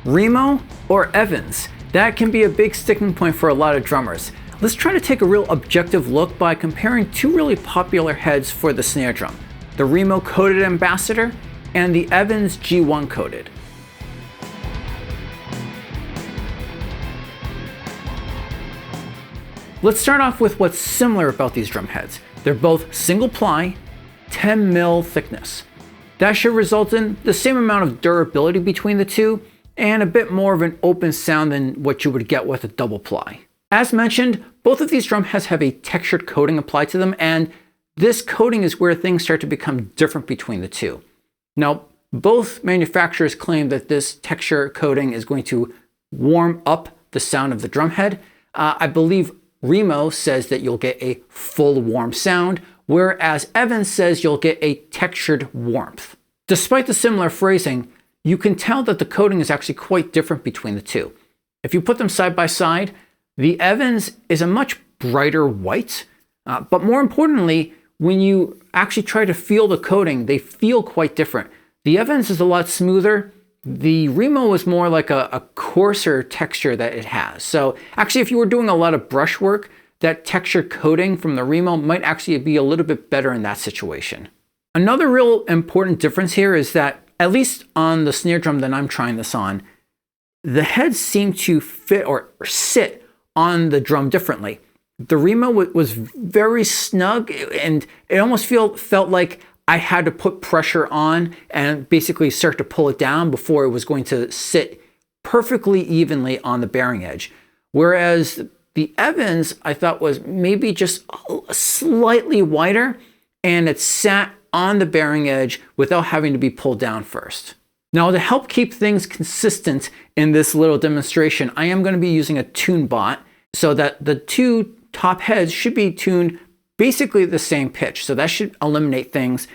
Remo or Evans? That can be a big sticking point for a lot of drummers. Let's try to take a real objective look by comparing two really popular heads for the snare drum, the Remo coated Ambassador and the Evans G1 coated. Let's start off with what's similar about these drum heads. They're both single ply, 10 mil thickness. That should result in the same amount of durability between the two and a bit more of an open sound than what you would get with a double ply. As mentioned, both of these drum heads have a textured coating applied to them, and this coating is where things start to become different between the two. Now, both manufacturers claim that this texture coating is going to warm up the sound of the drum head. I believe Remo says that you'll get a full warm sound, whereas Evans says you'll get a textured warmth. Despite the similar phrasing, you can tell that the coating is actually quite different between the two. If you put them side by side, the Evans is a much brighter white, but more importantly, when you actually try to feel the coating, they feel quite different. The Evans is a lot smoother. The Remo is more like a coarser texture that it has. So actually, if you were doing a lot of brush work, that texture coating from the Remo might actually be a little bit better in that situation. Another real important difference here is that, at least on the snare drum that I'm trying this on, the heads seem to fit or sit on the drum differently. The Remo was very snug, and it almost felt like I had to put pressure on and basically start to pull it down before it was going to sit perfectly evenly on the bearing edge. Whereas the Evans, I thought, was maybe just slightly wider, and it sat on the bearing edge without having to be pulled down first. Now, to help keep things consistent in this little demonstration, I am going to be using a tune bot so that the two top heads should be tuned basically the same pitch. So that should eliminate things.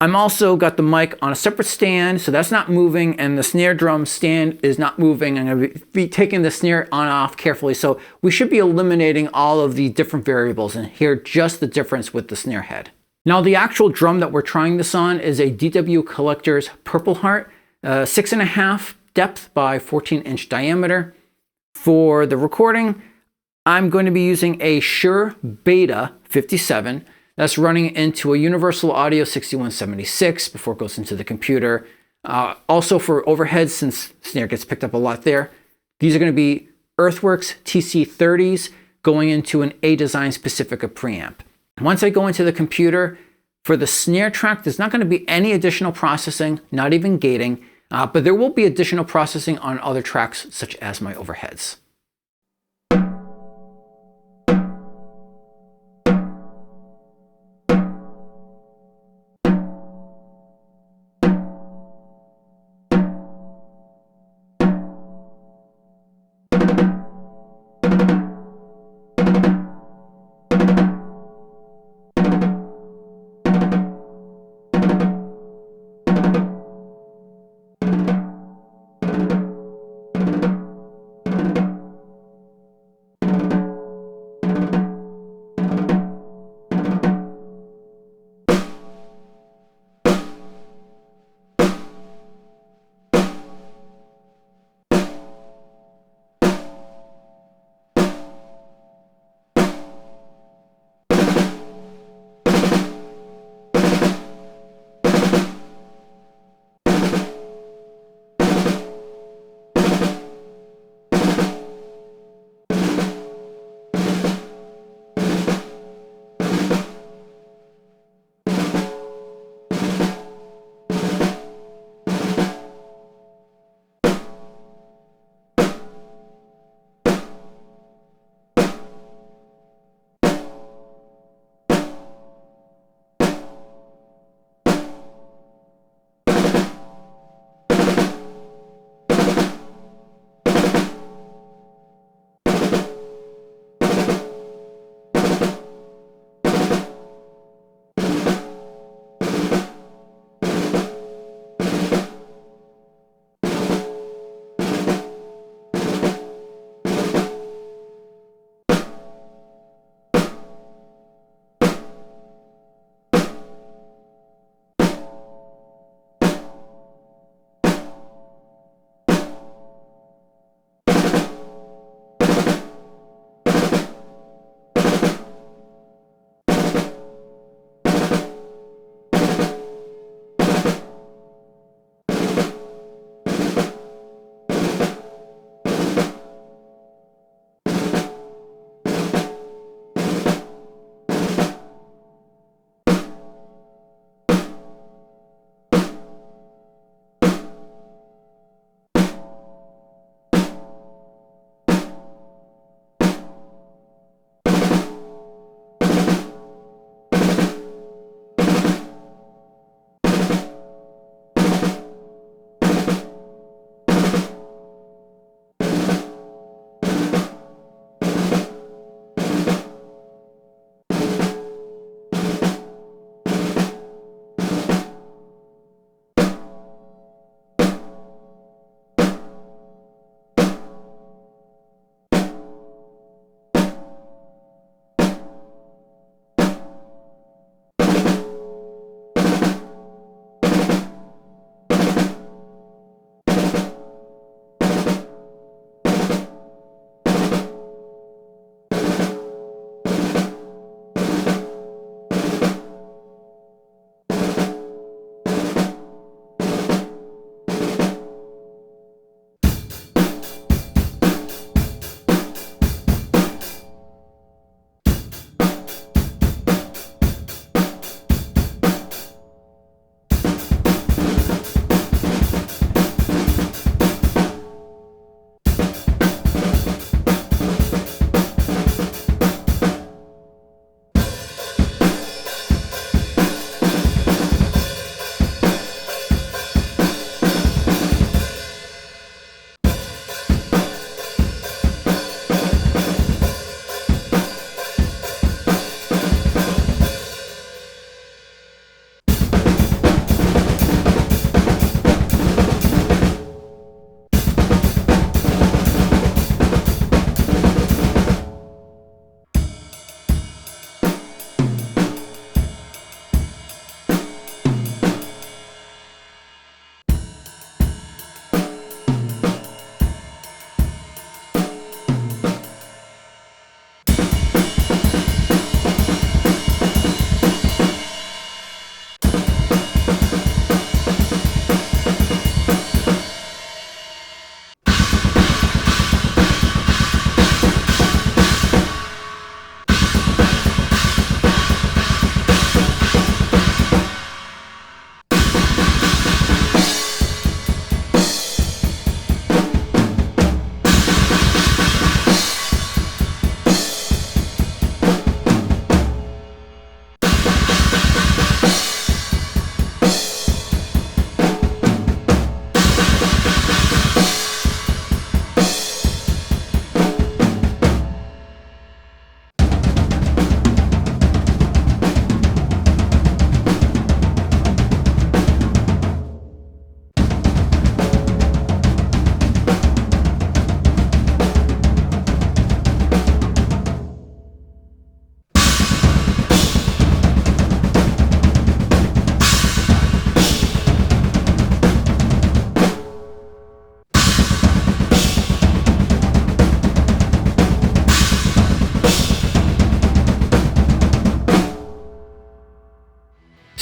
I'm also got the mic on a separate stand, so that's not moving, and the snare drum stand is not moving. I'm going to be taking the snare on and off carefully, so we should be eliminating all of the different variables and hear just the difference with the snare head. Now, the actual drum that we're trying this on is a DW Collectors Purpleheart, 6.5 depth by 14-inch diameter. For the recording, I'm going to be using a Shure Beta 57 that's running into a Universal Audio 6176 before it goes into the computer. Also for overheads, since snare gets picked up a lot there, these are going to be Earthworks TC30s going into an A-Design Pacifica preamp. Once I go into the computer, for the snare track, there's not going to be any additional processing, not even gating, but there will be additional processing on other tracks such as my overheads.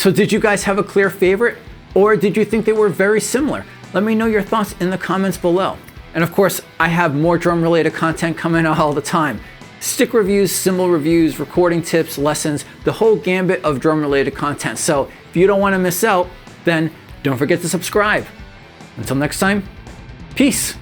So did you guys have a clear favorite, or did you think they were very similar? Let me know your thoughts in the comments below. And of course, I have more drum related content coming out all the time. Stick reviews, cymbal reviews, recording tips, lessons, the whole gambit of drum related content. So if you don't want to miss out, then don't forget to subscribe. Until next time, peace.